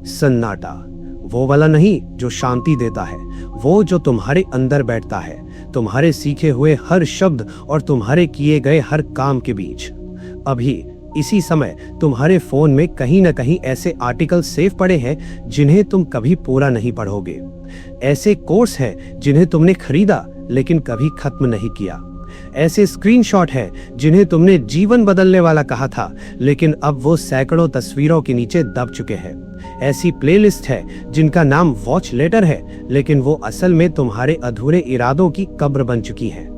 सन्नाटा, वो वाला नहीं जो शांति देता है, वो जो तुम्हारे अंदर बैठता है, तुम्हारे सीखे हुए हर शब्द और तुम्हारे किए गए हर काम के बीच। अभी इसी समय तुम्हारे फोन में कहीं ना कहीं ऐसे आर्टिकल सेव पड़े हैं जिन्हें तुम कभी पूरा नहीं पढ़ोगे। ऐसे कोर्स हैं जिन्हें तुमने खरीदा लेकिन कभी खत्म नहीं किया। ऐसे स्क्रीनशॉट हैं जिन्हें तुमने जीवन बदलने वाला कहा था लेकिन अब वो सैकड़ों तस्वीरों के नीचे दब चुके हैं। ऐसी प्लेलिस्ट है जिनका नाम वॉच लेटर है लेकिन वो असल में तुम्हारे अधूरे इरादों की कब्र बन चुकी है।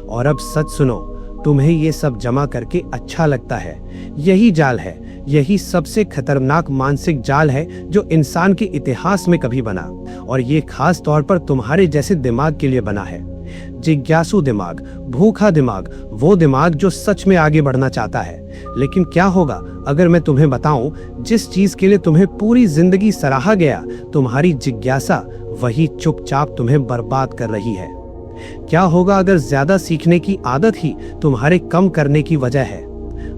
और अब सच सुनो, तुम्हें ये सब जमा करके अच्छा लगता है। यही जाल है, यही सबसे खतरनाक मानसिक जाल है जो इंसान के इतिहास में कभी बना, और ये खास तौर पर तुम्हारे जैसे दिमाग के लिए बना है। जिज्ञासु दिमाग, भूखा दिमाग, वो दिमाग जो सच में आगे बढ़ना चाहता है। लेकिन क्या होगा अगर मैं तुम्हें बताऊं, जिस चीज के लिए तुम्हें पूरी जिंदगी सराहा गया, तुम्हारी जिज्ञासा वही चुपचाप तुम्हें बर्बाद कर रही है। क्या होगा अगर ज्यादा सीखने की आदत ही तुम्हारे कम करने की वजह है।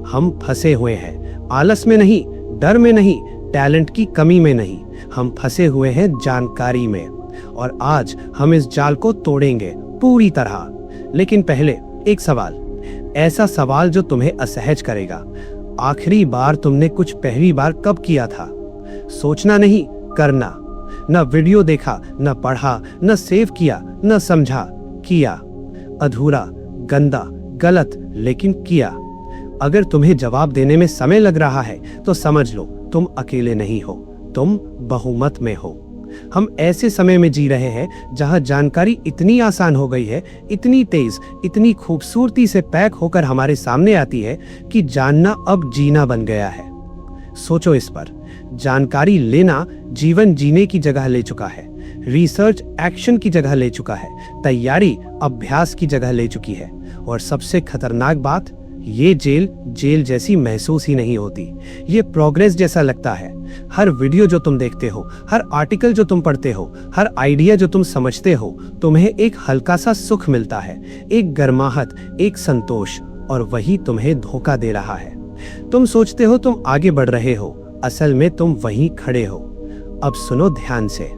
हम फंसे हुए हैं, आलस में नहीं, डर में नहीं, टैलेंट की कमी में नहीं, हम फंसे हुए हैं जानकारी में। और आज हम इस जाल को तोड़ेंगे पूरी तरह। लेकिन पहले एक सवाल, ऐसा सवाल जो तुम्हें असहज करेगा। आखिरी बार तुमने कुछ पहली बार कब किया था? सोचना नहीं, करना। न वीडियो देखा, न पढ़ा, न सेव किया, न समझा, किया। अधूरा, गंदा, गलत, लेकिन किया। अगर तुम्हें जवाब देने में समय लग रहा है तो समझ लो, तुम अकेले नहीं हो, तुम बहुमत में हो। हम ऐसे समय में जी रहे हैं जहां जानकारी इतनी आसान हो गई है, इतनी तेज, इतनी खूबसूरती से पैक होकर हमारे सामने आती है कि जानना अब जीना बन गया है। सोचो इस पर। जानकारी लेना जीवन जीने की जगह ले चुका है, रिसर्च एक्शन की जगह ले चुका है, तैयारी अभ्यास की जगह ले चुकी है। और सबसे खतरनाक बात, ये जेल जैसी महसूस ही नहीं होती, ये प्रोग्रेस जैसा लगता है। हर वीडियो जो तुम देखते हो, हर आर्टिकल जो तुम पढ़ते हो, हर आइडिया जो तुम समझते हो, तुम्हें एक हल्का सा सुख मिलता है, एक गर्माहट, एक संतोष, और वही तुम्हें धोखा दे रहा है। तुम सोचते हो तुम आगे बढ़ रहे हो, असल में तुम वहीं खड़े हो। अब सुनो ध्यान से।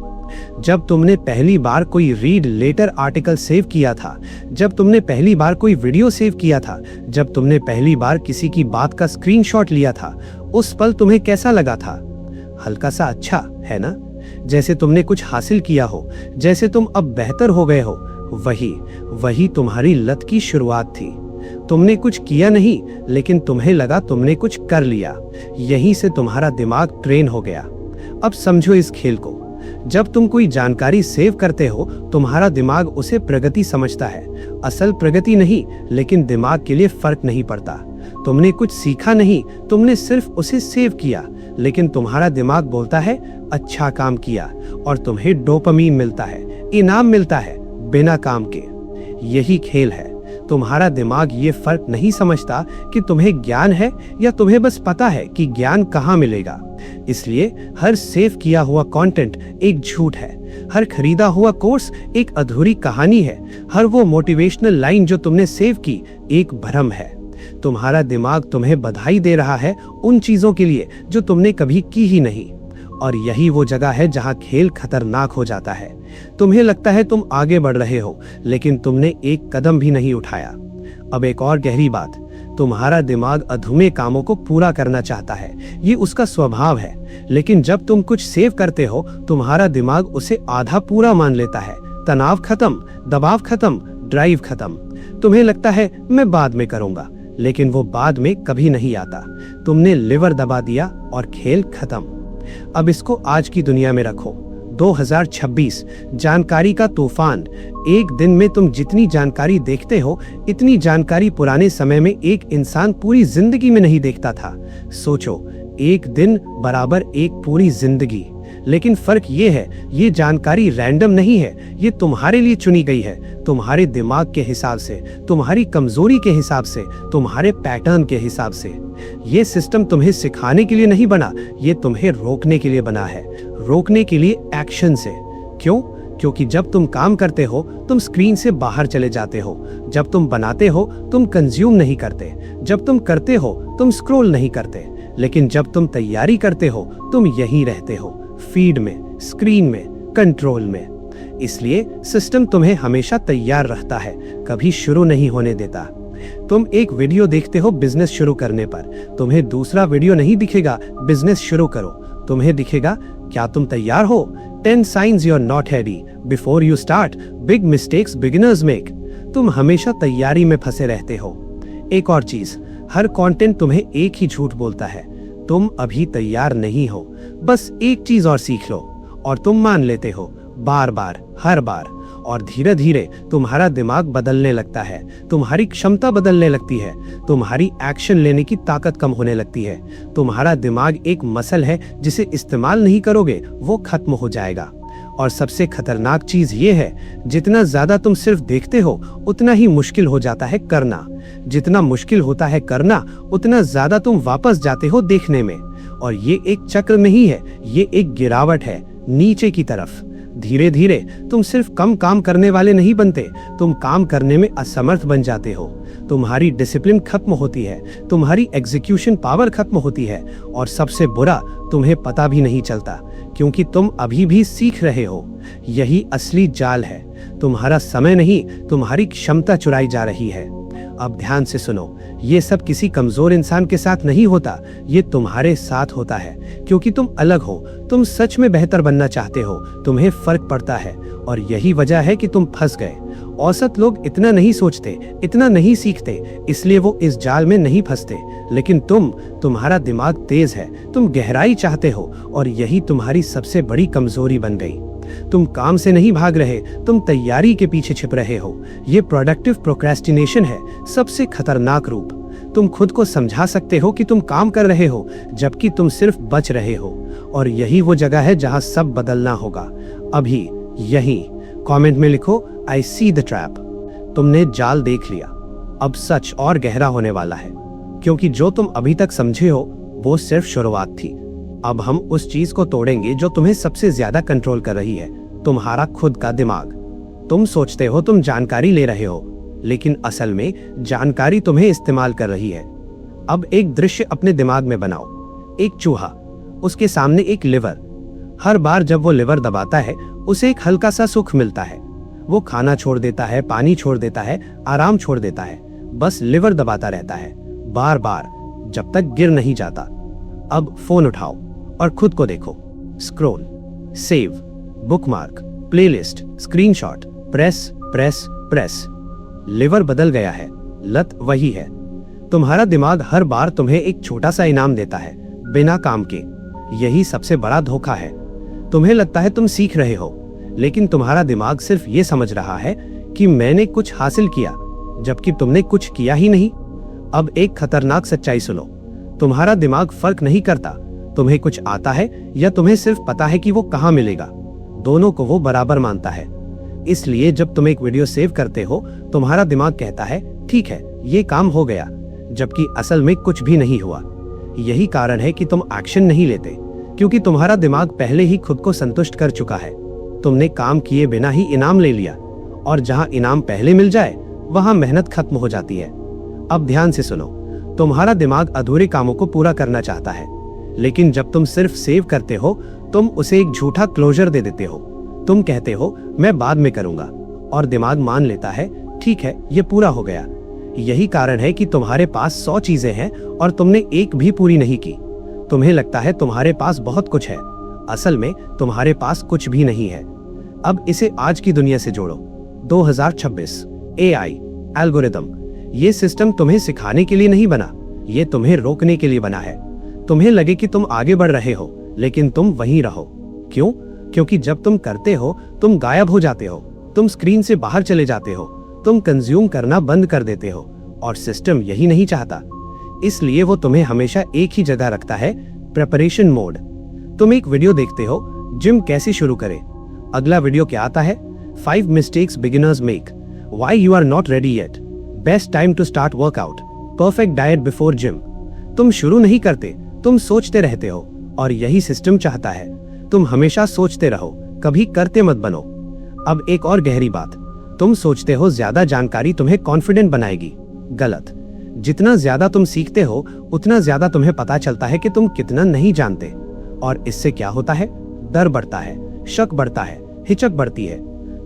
जब तुमने पहली बार कोई रीड लेटर आर्टिकल सेव किया था, जब तुमने पहली बार कोई वीडियो सेव किया था, जब तुमने पहली बार किसी की बात का स्क्रीनशॉट लिया था, उस पल तुम्हें कैसा लगा था? हल्का सा अच्छा, है ना? जैसे तुमने कुछ हासिल किया हो, जैसे तुम अब बेहतर हो गए हो। वही तुम्हारी लत की शुरुआत थी। तुमने कुछ किया नहीं, लेकिन तुम्हें लगा तुमने कुछ कर लिया। यहीं से तुम्हारा दिमाग ट्रेन हो गया। अब समझो इस खेल को। जब तुम कोई जानकारी सेव करते हो, तुम्हारा दिमाग उसे प्रगति समझता है। असल प्रगति नहीं, लेकिन दिमाग के लिए फर्क नहीं पड़ता। तुमने कुछ सीखा नहीं, तुमने सिर्फ उसे सेव किया, लेकिन तुम्हारा दिमाग बोलता है अच्छा काम किया, और तुम्हें डोपामीन मिलता है, इनाम मिलता है, बिना काम के। यही खेल है। तुम्हारा दिमाग ये फर्क नहीं समझता कि तुम्हें ज्ञान है या तुम्हें बस पता है कि ज्ञान कहाँ मिलेगा। इसलिए हर सेव किया हुआ कंटेंट एक झूठ है, हर खरीदा हुआ कोर्स एक अधूरी कहानी है, हर वो मोटिवेशनल लाइन जो तुमने सेव की एक भ्रम है। तुम्हारा दिमाग तुम्हें बधाई दे रहा है उन चीजों के लिए जो तुमने कभी की ही नहीं। और यही वो जगह है जहां खेल खतरनाक हो जाता है। तुम्हें लगता है तुम आगे बढ़ रहे हो, लेकिन तुमने एक कदम भी नहीं उठाया। अब एक और गहरी बात, तुम्हारा दिमाग अधूरे कामों को पूरा करना चाहता है, ये उसका स्वभाव है। लेकिन जब तुम कुछ सेव करते हो, तुम्हारा दिमाग उसे आधा पूरा मान लेता है। तनाव खत्म, दबाव खत्म, ड्राइव खत्म। तुम्हें लगता है मैं बाद में करूंगा, लेकिन वो बाद में कभी नहीं आता। तुमने लिवर दबा दिया और खेल खत्म। अब इसको आज की दुनिया में रखो। 2026, जानकारी का तूफान। एक दिन में तुम जितनी जानकारी देखते हो, इतनी जानकारी पुराने समय में एक इंसान पूरी जिंदगी में नहीं देखता था। सोचो, एक दिन बराबर एक पूरी जिंदगी। लेकिन फर्क ये है, ये जानकारी रैंडम नहीं है, ये तुम्हारे लिए चुनी गई है, तुम्हारे दिमाग के हिसाब से, तुम्हारी कमजोरी के हिसाब से, तुम्हारे पैटर्न के हिसाब से। ये सिस्टम तुम्हें सिखाने के लिए नहीं बना, ये तुम्हें रोकने के लिए बना है। रोकने के लिए एक्शन से। क्यों? क्योंकि जब तुम काम करते हो, तुम स्क्रीन से बाहर चले जाते हो। जब तुम बनाते हो, तुम कंज्यूम नहीं करते। जब तुम करते हो, तुम स्क्रॉल नहीं करते। लेकिन जब तुम तैयारी करते हो, तुम यहीं रहते हो, फीड में, स्क्रीन में, कंट्रोल में। इसलिए सिस्टम तुम्हें हमेशा तैयार रखता है, कभी शुरू नहीं होने देता। तुम एक वीडियो देखते हो बिजनेस शुरू करने पर, तुम्हें दूसरा वीडियो नहीं दिखेगा बिजनेस शुरू करो, तुम्हें दिखेगा क्या तुम तैयार हो, 10 signs you're not ready before you start, big mistakes beginners make। तुम हमेशा तैयारी में फंसे रहते हो। एक और चीज, हर कंटेंट तुम्हें एक ही झूठ बोलता है, तुम अभी तैयार नहीं हो, बस एक चीज और सीख लो, और तुम मान लेते हो बार बार, हर बार, और धीरे धीरे तुम्हारा दिमाग बदलने लगता है, तुम्हारी क्षमता बदलने लगती है, तुम्हारी एक्शन लेने की ताकत कम होने लगती है। तुम्हारा दिमाग एक मसल है, जिसे इस्तेमाल नहीं करोगे वो खत्म हो जाएगा। और सबसे खतरनाक चीज ये है, जितना ज्यादा तुम सिर्फ देखते हो उतना ही मुश्किल हो जाता है करना। जितना मुश्किल होता है करना, उतना ज्यादा तुम वापस जाते हो देखने में। और ये एक चक्र नहीं है, ये एक गिरावट है नीचे की तरफ। धीरे धीरे तुम सिर्फ कम काम करने वाले नहीं बनते, तुम काम करने में असमर्थ बन जाते हो। तुम्हारी डिसिप्लिन खत्म होती है, तुम्हारी एग्जीक्यूशन पावर खत्म होती है, और सबसे बुरा, तुम्हें पता भी नहीं चलता, क्योंकि तुम अभी भी सीख रहे हो। यही असली जाल है, तुम्हारा समय नहीं, तुम्हारी क्षमता चुराई जा रही है। अब ध्यान से सुनो, ये सब किसी कमजोर इंसान के साथ नहीं होता, ये तुम्हारे साथ होता है, क्योंकि तुम अलग हो, तुम सच में बेहतर बनना चाहते हो, तुम्हें फर्क पड़ता है, और यही वजह है कि तुम फंस गए। औसत लोग इतना नहीं सोचते, इतना नहीं सीखते, इसलिए वो इस जाल में नहीं फंसते। लेकिन तुम्हारा दिमाग तेज है, तुम गहराई चाहते हो, और यही तुम्हारी सबसे बड़ी कमजोरी बन गई। तुम काम से नहीं भाग रहे, तुम तैयारी के पीछे छिप रहे हो। ये प्रोडक्टिव प्रोक्रेस्टिनेशन है, सबसे खतरनाक रूप। तुम खुद को समझा सकते हो कि तुम काम कर रहे हो, जबकि तुम सिर्फ बच रहे हो। और यही वो जगह है जहां सब बदलना होगा, अभी, यही। कमेंट में लिखो, आई सी द ट्रैप। तुमने जाल देख लिया, अब सच और गहरा होने वाला है, क्योंकि जो तुम अभी तक समझे हो वो सिर्फ शुरुआत थी। अब हम उस चीज को तोड़ेंगे जो तुम्हें सबसे ज्यादा कंट्रोल कर रही है, तुम्हारा खुद का दिमाग। तुम सोचते हो तुम जानकारी ले रहे हो, लेकिन असल में जानकारी तुम्हें इस्तेमाल कर रही है। अब एक दृश्य अपने दिमाग में बनाओ, एक चूहा, उसके सामने एक लिवर। हर बार जब वो लिवर दबाता है, उसे एक हल्का सा सुख मिलता है। वो खाना छोड़ देता है, पानी छोड़ देता है, आराम छोड़ देता है, बस लिवर दबाता रहता है, बार बार, जब तक गिर नहीं जाता। अब फोन उठाओ और खुद को देखो, scroll, save, bookmark, playlist, screenshot, press press press. Liver बदल गया है, लत वही है। तुम्हारा दिमाग हर बार तुम्हें एक छोटा सा इनाम देता है, बिना काम के। यही सबसे बड़ा धोखा है। तुम्हें लगता है तुम सीख रहे हो, लेकिन तुम्हारा दिमाग सिर्फ ये समझ रहा है कि मैंने कुछ हासिल किया, जबकि तुमने कुछ किया ही नहीं। अब एक खतरनाक सच्चाई सुनो, तुम्हारा दिमाग फर्क नहीं करता तुम्हें कुछ आता है या तुम्हें सिर्फ पता है कि वो कहाँ मिलेगा। दोनों को वो बराबर मानता है। इसलिए जब तुम एक वीडियो सेव करते हो, तुम्हारा दिमाग कहता है ठीक है, ये काम हो गया, जबकि असल में कुछ भी नहीं हुआ। यही कारण है कि तुम एक्शन नहीं लेते, क्योंकि तुम्हारा दिमाग पहले ही खुद को संतुष्ट कर चुका है। तुमने काम किए बिना ही इनाम ले लिया, और जहां इनाम पहले मिल जाए वहां मेहनत खत्म हो जाती है। अब ध्यान से सुनो, तुम्हारा दिमाग अधूरे कामों को पूरा करना चाहता है, लेकिन जब तुम सिर्फ सेव करते हो, तुम उसे एक झूठा क्लोजर दे देते हो। तुम कहते हो मैं बाद में करूंगा, और दिमाग मान लेता है ठीक है, ये पूरा हो गया। यही कारण है कि तुम्हारे पास 100 चीजें हैं और तुमने एक भी पूरी नहीं की। तुम्हें लगता है तुम्हारे पास बहुत कुछ है, असल में तुम्हारे पास कुछ भी नहीं है। अब इसे आज की दुनिया से जोड़ो। 2026, एआई, एल्गोरिदम। ये सिस्टम तुम्हें सिखाने के लिए नहीं बना, ये तुम्हें रोकने के लिए बना है। तुम्हें लगे कि तुम आगे बढ़ रहे हो, लेकिन तुम वहीं रहो। क्यों? क्योंकि जब तुम करते हो, तुम गायब हो जाते हो, तुम स्क्रीन से बाहर चले जाते हो, तुम कंज्यूम करना बंद कर देते हो, और सिस्टम यही नहीं चाहता। इसलिए वो तुम्हें हमेशा एक ही जगह रखता है, प्रिपरेशन मोड। तुम एक वीडियो देखते हो, जिम कैसे शुरू करें। अगला वीडियो क्या आता है? 5 mistakes beginners make, why you are not ready yet, best time to start workout, perfect diet before gym। तुम शुरू नहीं करते, तुम सोचते रहते हो, और यही सिस्टम चाहता है। तुम हमेशा सोचते रहो, कभी करते मत बनो। अब एक और गहरी बात, तुम सोचते हो ज्यादा जानकारी तुम्हें कॉन्फिडेंट बनाएगी। गलत। जितना ज्यादा तुम सीखते हो, उतना ज्यादा तुम्हें पता चलता है कि तुम कितना नहीं जानते। और इससे क्या होता है? डर बढ़ता है, शक बढ़ता है, हिचक बढ़ती है।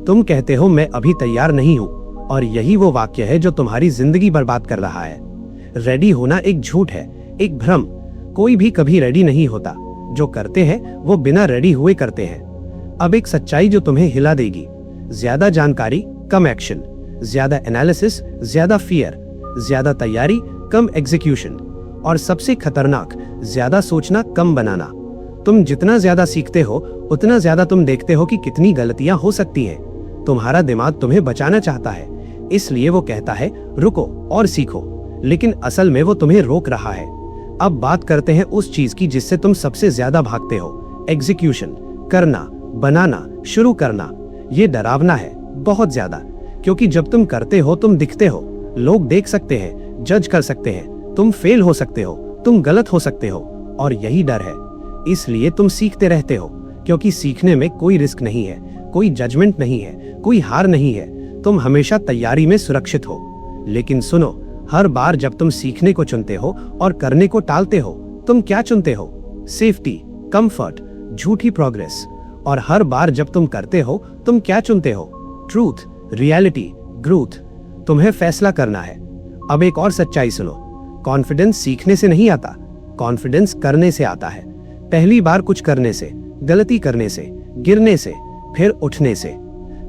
तुम कहते हो मैं अभी तैयार नहीं हूं, और यही वो वाक्य है जो तुम्हारी जिंदगी बर्बाद कर रहा है। रेडी होना एक झूठ है, एक भ्रम। कोई भी कभी रेडी नहीं होता। जो करते हैं वो बिना रेडी हुए करते हैं। अब एक सच्चाई जो तुम्हें हिला देगी। ज्यादा जानकारी, कम एक्शन। ज्यादा एनालिसिस, ज्यादा फियर। ज्यादा तैयारी, कम एग्जीक्यूशन। और सबसे खतरनाक, ज्यादा सोचना, कम बनाना। तुम जितना ज्यादा सीखते हो उतना ज्यादा तुम देखते हो कि कितनी गलतियां हो सकती हैं। तुम्हारा दिमाग तुम्हें बचाना चाहता है, इसलिए वो कहता है रुको और सीखो, लेकिन असल में वो तुम्हें रोक रहा है। अब बात करते हैं उस चीज की जिससे तुम सबसे ज्यादा भागते हो, एग्जीक्यूशन। करना, बनाना, शुरू करना। ये डरावना है, बहुत ज्यादा, क्योंकि जब तुम करते हो तुम दिखते हो, लोग देख सकते हैं, जज कर सकते हैं, तुम फेल हो सकते हो, तुम गलत हो सकते हो, और यही डर है। इसलिए तुम सीखते रहते हो, क्योंकि सीखने में कोई रिस्क नहीं है, कोई जजमेंट नहीं है, कोई हार नहीं है। तुम हमेशा तैयारी में सुरक्षित हो। लेकिन सुनो, हर बार जब तुम सीखने को चुनते हो और करने को टालते हो, तुम क्या चुनते हो? सेफ्टी, कंफर्ट, झूठी प्रोग्रेस। और हर बार जब तुम करते हो, तुम क्या चुनते हो? Truth, reality, growth. तुम्हें फैसला करना है। अब एक और सच्चाई सुनो, कॉन्फिडेंस सीखने से नहीं आता, कॉन्फिडेंस करने से आता है। पहली बार कुछ करने से, गलती करने से, गिरने से, फिर उठने से।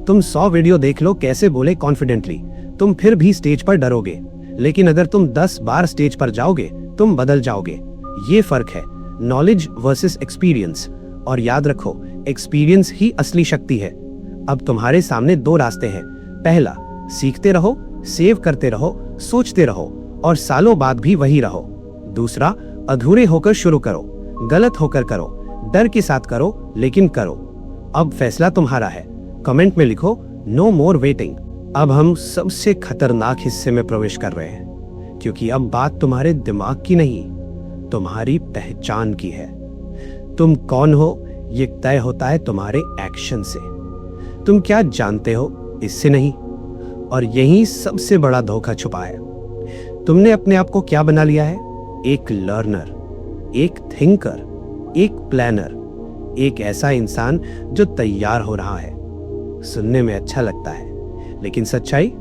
तुम 100 वीडियो देख लो कैसे बोले कॉन्फिडेंटली, तुम फिर भी स्टेज पर डरोगे। लेकिन अगर तुम 10 बार स्टेज पर जाओगे, तुम बदल जाओगे। ये फर्क है, नॉलेज वर्सेस एक्सपीरियंस। और याद रखो, एक्सपीरियंस ही असली शक्ति है। अब तुम्हारे सामने 2 रास्ते हैं। पहला, सीखते रहो, सेव करते रहो, सोचते रहो, और सालों बाद भी वही रहो। दूसरा, अधूरे होकर शुरू करो, गलत होकर करो, डर के साथ करो, लेकिन करो। अब फैसला तुम्हारा है। कमेंट में लिखो नो मोर वेटिंग। अब हम सबसे खतरनाक हिस्से में प्रवेश कर रहे हैं, क्योंकि अब बात तुम्हारे दिमाग की नहीं, तुम्हारी पहचान की है। तुम कौन हो ये तय होता है तुम्हारे एक्शन से। तुम क्या जानते हो, इससे नहीं। और यही सबसे बड़ा धोखा छुपा है। तुमने अपने आप को क्या बना लिया है? एक लर्नर, एक थिंकर, एक प्लानर, एक ऐसा इंसान जो तैयार हो रहा है। सुनने में अच्छा लगता है, लेकिन सच्चाई,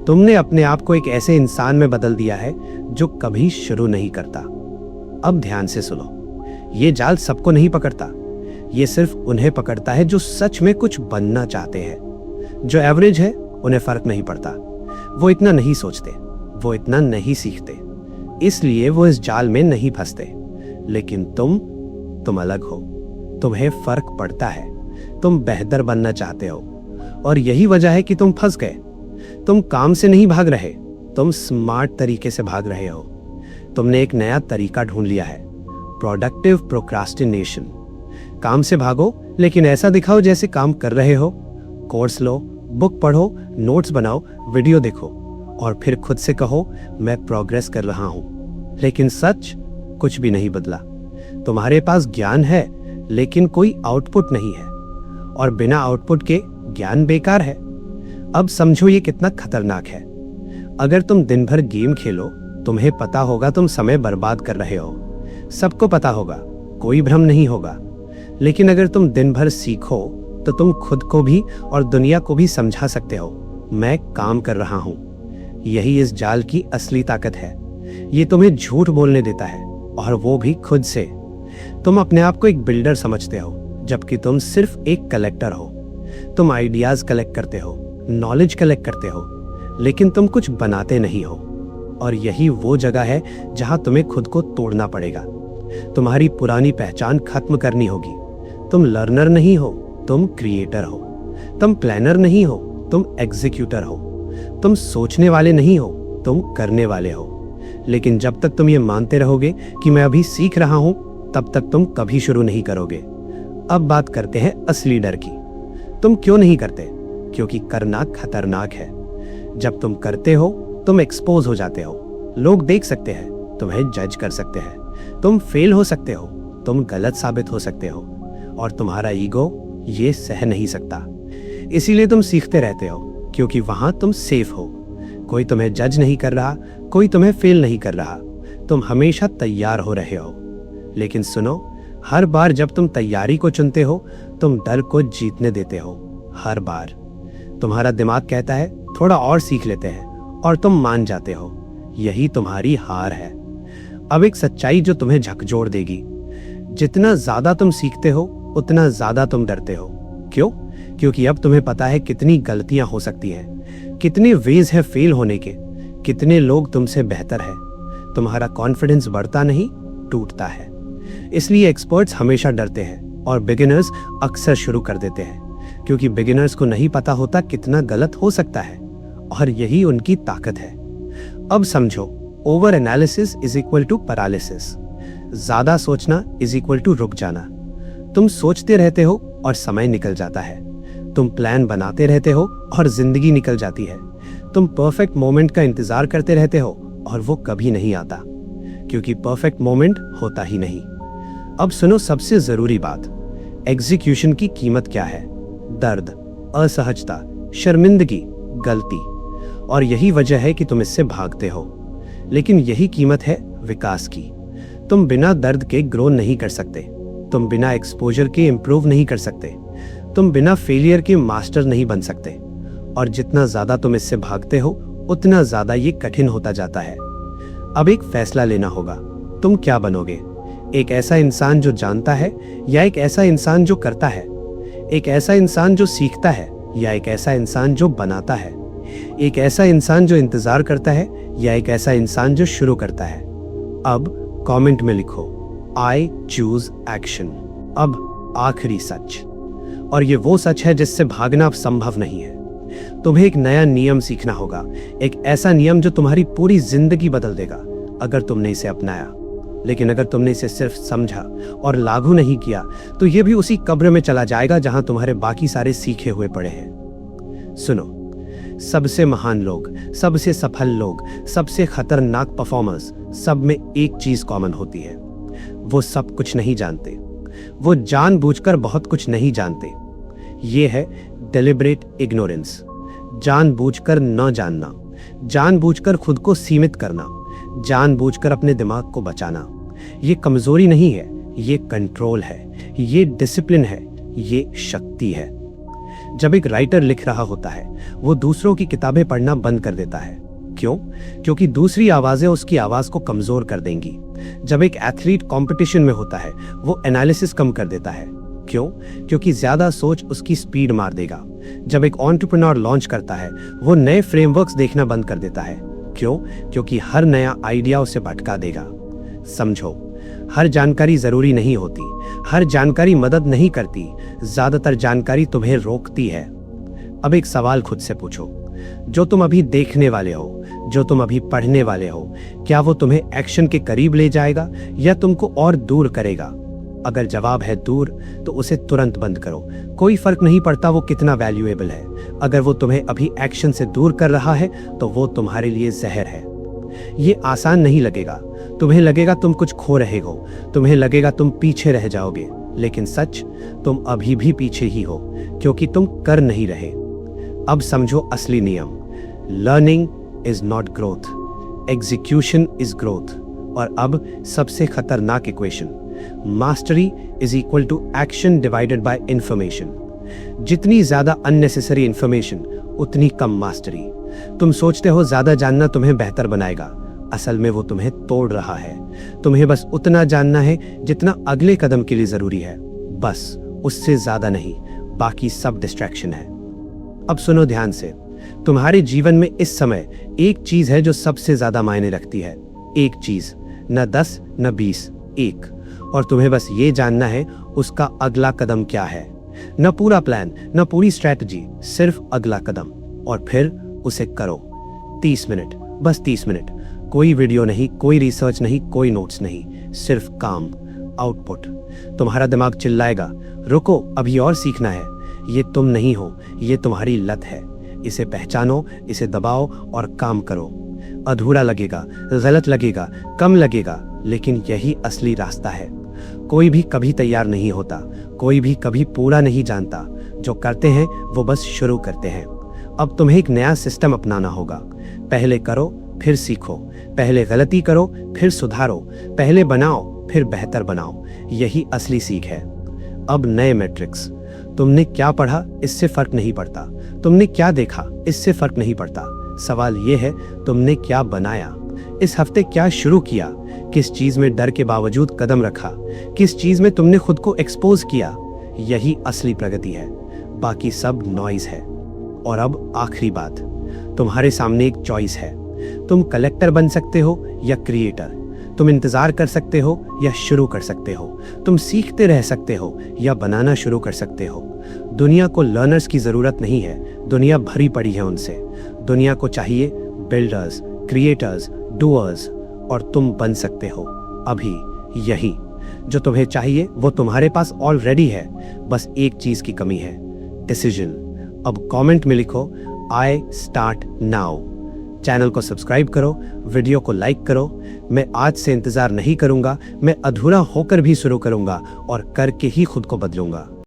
तुमने अपने आप को एक ऐसे इंसान में बदल दिया है जो कभी शुरू नहीं करता। अब ध्यान से सुनो, ये जाल सबको नहीं पकड़ता। ये सिर्फ उन्हें पकड़ता है जो सच में कुछ बनना चाहते हैं। जो एवरेज है उन्हें फर्क नहीं पड़ता। वो इतना नहीं सोचते, वो इतना नहीं सीखते, इसलिए वो इस जाल में नहीं फंसते। लेकिन तुम अलग हो। तुम्हें फर्क पड़ता है। तुम बेहतर बनना चाहते हो, और यही वजह है कि तुम फंस गए। तुम काम से नहीं भाग रहे, तुम स्मार्ट तरीके से भाग रहे हो। तुमने एक नया तरीका ढूंढ लिया है, प्रोडक्टिव प्रोक्रास्टिनेशन। काम से भागो, लेकिन ऐसा दिखाओ जैसे काम कर रहे हो। कोर्स लो, बुक पढ़ो, नोट्स बनाओ, वीडियो देखो, और फिर खुद से कहो मैं प्रोग्रेस कर रहा हूं। लेकिन सच, कुछ भी नहीं बदला। तुम्हारे पास ज्ञान है, लेकिन कोई आउटपुट नहीं है, और बिना आउटपुट के ज्ञान बेकार है। अब समझो ये कितना खतरनाक है। अगर तुम दिन भर गेम खेलो, तुम्हें पता होगा तुम समय बर्बाद कर रहे हो, सबको पता होगा, कोई भ्रम नहीं होगा। लेकिन अगर तुम दिन भर सीखो तो तुम खुद को भी और दुनिया को भी समझा सकते हो, मैं काम कर रहा हूं। यही इस जाल की असली ताकत है। ये तुम्हें झूठ बोलने देता है, और वो भी खुद से। तुम अपने आप को एक बिल्डर समझते हो, जबकि तुम सिर्फ एक कलेक्टर हो। तुम आइडियाज कलेक्ट करते हो, नॉलेज कलेक्ट करते हो, लेकिन तुम कुछ बनाते नहीं हो। और यही वो जगह है जहां तुम्हें खुद को तोड़ना पड़ेगा। तुम्हारी पुरानी पहचान खत्म करनी होगी। तुम लर्नर नहीं हो, तुम क्रिएटर हो। तुम प्लानर नहीं हो, तुम एग्जीक्यूटर हो। तुम सोचने वाले नहीं हो, तुम करने वाले हो। लेकिन जब तक तुम ये मानते रहोगे कि मैं अभी सीख रहा हूं, तब तक तुम कभी शुरू नहीं करोगे। अब बात करते हैं असली डर की। तुम क्यों नहीं करते? क्योंकि करना खतरनाक है। जब तुम करते हो, तुम एक्सपोज हो जाते हो। लोग देख सकते हैं, तुम्हें जज कर सकते हैं, तुम फेल हो सकते हो, तुम गलत साबित हो सकते हो, और तुम्हारा ईगो ये सह नहीं सकता। इसीलिए तुम सीखते रहते हो, क्योंकि वहां तुम सेफ हो। कोई तुम्हें जज नहीं कर रहा, कोई तुम्हें फेल नहीं कर रहा। तुम हमेशा तैयार हो रहे हो। लेकिन सुनो, हर बार जब तुम तैयारी को चुनते हो, तुम डर को जीतने देते हो। हर बार तुम्हारा दिमाग कहता है थोड़ा और सीख लेते हैं, और तुम मान जाते हो। यही तुम्हारी हार है। अब एक सच्चाई जो तुम्हें झकझोर देगी, जितना ज्यादा तुम सीखते हो उतना ज्यादा तुम डरते हो। क्यों? क्योंकि अब तुम्हें पता है कितनी गलतियां हो सकती हैं, कितने वेज है फेल होने के, कितने लोग तुमसे बेहतर है। तुम्हारा कॉन्फिडेंस बढ़ता नहीं, टूटता है। इसलिए एक्सपर्ट्स हमेशा डरते हैं और बिगिनर्स अक्सर शुरू कर देते हैं, क्योंकि बिगिनर्स को नहीं पता होता कितना गलत हो सकता है, और यही उनकी ताकत है। अब समझो, over analysis is equal to paralysis. ज्यादा सोचना इज इक्वल टू रुक जाना। तुम सोचते रहते हो और समय निकल जाता है। तुम प्लान बनाते रहते हो और जिंदगी निकल जाती है। तुम परफेक्ट मोमेंट का इंतजार करते रहते हो और वो कभी नहीं आता, क्योंकि परफेक्ट मोमेंट होता ही नहीं। अब सुनो सबसे जरूरी बात, एग्जीक्यूशन की कीमत क्या है? दर्द, असहजता, शर्मिंदगी, गलती। और यही वजह है कि तुम इससे भागते हो। लेकिन यही कीमत है विकास की। तुम बिना दर्द के ग्रो नहीं कर सकते। तुम बिना एक्सपोजर के इंप्रूव नहीं कर सकते। तुम बिना फेलियर के मास्टर नहीं बन सकते। और जितना ज्यादा तुम इससे भागते हो, उतना ज्यादा ये कठिन होता जाता है। अब एक फैसला लेना होगा, तुम क्या बनोगे? एक ऐसा इंसान जो जानता है, या एक ऐसा इंसान जो करता है? एक ऐसा इंसान जो सीखता है, या एक ऐसा इंसान जो बनाता है? एक ऐसा इंसान जो इंतजार करता है, या एक ऐसा इंसान जो शुरू करता है? अब कमेंट में लिखो, आई चूज एक्शन। अब आखिरी सच, और ये वो सच है जिससे भागना अब संभव नहीं है। तुम्हें एक नया नियम सीखना होगा, एक ऐसा नियम जो तुम्हारी पूरी जिंदगी बदल देगा अगर तुमने इसे अपनाया। लेकिन अगर तुमने इसे सिर्फ समझा और लागू नहीं किया, तो ये भी उसी कब्र में चला जाएगा जहां तुम्हारे बाकी सारे सीखे हुए पड़े हैं। सुनो, सबसे महान लोग, सबसे सफल लोग, सबसे खतरनाक परफॉर्मर्स, सब में एक चीज कॉमन होती है, वो सब कुछ नहीं जानते। वो जानबूझकर बहुत कुछ नहीं जानते। ये है डेलिब्रेट इग्नोरेंस। जानबूझकर न जानना, जानबूझकर खुद को सीमित करना, जानबूझकर अपने दिमाग को बचाना। ये कमजोरी नहीं है, ये कंट्रोल है, ये डिसिप्लिन है, ये शक्ति है। जब एक राइटर लिख रहा होता है, वो दूसरों की किताबें पढ़ना बंद कर देता है। क्यों? क्योंकि दूसरी आवाजें उसकी आवाज को कमजोर कर देंगी। जब एक एथलीट कंपटीशन में होता है, वो एनालिसिस कम कर देता है। क्यों? क्योंकि ज्यादा सोच उसकी स्पीड मार देगा। जब एक एंटरप्रेन्योर लॉन्च करता है, वो नए फ्रेमवर्क्स देखना बंद कर देता है। क्यों? क्योंकि हर नया आइडिया उसे भटका देगा। समझो, हर जानकारी जरूरी नहीं होती, हर जानकारी मदद नहीं करती, ज्यादातर जानकारी तुम्हें रोकती है। अब एक सवाल खुद से पूछो, जो तुम अभी देखने वाले हो, जो तुम अभी पढ़ने वाले हो, क्या वो तुम्हें एक्शन के करीब ले जाएगा या तुमको और दूर करेगा? अगर जवाब है दूर, तो उसे तुरंत बंद करो। कोई फर्क नहीं पड़ता वो कितना वैल्यूएबल है। अगर वो तुम्हें अभी एक्शन से दूर कर रहा है, तो वो तुम्हारे लिए जहर है। ये आसान नहीं लगेगा, तुम्हें लगेगा तुम कुछ खो रहे हो, तुम्हें लगेगा तुम पीछे रह जाओगे, लेकिन सच, तुम अभी भी पीछे ही हो, क्योंकि तुम कर नहीं रहे। अब समझो असली नियम, learning is not growth, execution is growth. और अब सबसे खतरनाक equation, mastery is equal to action divided by information. जितनी ज्यादा अननेसेसरी इंफॉर्मेशन, उतनी कम मास्टरी। तुम सोचते हो ज्यादा जानना तुम्हें बेहतर बनाएगा, असल में वो तुम्हें तोड़ रहा है। तुम्हें बस उतना जानना है जितना अगले कदम के लिए जरूरी है, बस उससे ज्यादा नहीं। बाकी सब डिस्ट्रैक्शन है। अब सुनो ध्यान से, तुम्हारे जीवन में इस समय एक चीज है जो सबसे ज्यादा मायने रखती है। एक चीज, न 10 न 20, एक। और तुम्हें बस ये जानना है उसका अगला कदम क्या है। न पूरा प्लान, न पूरी स्ट्रैटेजी, सिर्फ अगला कदम। और फिर उसे करो। 30 मिनट, बस 30 मिनट। कोई वीडियो नहीं, कोई रिसर्च नहीं, कोई नोट्स नहीं, सिर्फ काम, आउटपुट। तुम्हारा दिमाग चिल्लाएगा, रुको अभी और सीखना है। ये तुम नहीं हो, ये तुम्हारी लत है। इसे पहचानो, इसे दबाओ और काम करो। अधूरा लगेगा, गलत लगेगा, कम लगेगा, लेकिन यही असली रास्ता है। कोई भी कभी तैयार नहीं होता, कोई भी कभी पूरा नहीं जानता। जो करते हैं वो बस शुरू करते हैं। अब तुम्हें एक नया सिस्टम अपनाना होगा। पहले करो, फिर सीखो। पहले गलती करो, फिर सुधारो। पहले बनाओ, फिर बेहतर बनाओ। यही असली सीख है। अब नए मैट्रिक्स। तुमने क्या पढ़ा इससे फर्क नहीं पड़ता, तुमने क्या देखा इससे फर्क नहीं पड़ता। सवाल यह है तुमने क्या बनाया। इस हफ्ते क्या शुरू किया, किस चीज में डर के बावजूद कदम रखा, किस चीज में तुमने खुद को एक्सपोज किया। यही असली प्रगति है, बाकी सब नॉइज है। और अब आखिरी बात, तुम्हारे सामने एक चॉइस है। तुम कलेक्टर बन सकते हो या क्रिएटर। तुम इंतजार कर सकते हो या शुरू कर सकते हो। तुम सीखते रह सकते हो या बनाना शुरू कर सकते हो। दुनिया को लर्नर्स की जरूरत नहीं है, दुनिया भरी पड़ी है उनसे। दुनिया को चाहिए बिल्डर्स, क्रिएटर्स, डूअर्स, और तुम बन सकते हो अभी। यही जो तुम्हें चाहिए वो तुम्हारे पास ऑलरेडी है, बस एक चीज की कमी है, डिसीजन। अब कमेंट में लिखो आई स्टार्ट नाउ। चैनल को सब्सक्राइब करो, वीडियो को लाइक करो। मैं आज से इंतजार नहीं करूंगा, मैं अधूरा होकर भी शुरू करूंगा और करके ही खुद को बदलूंगा।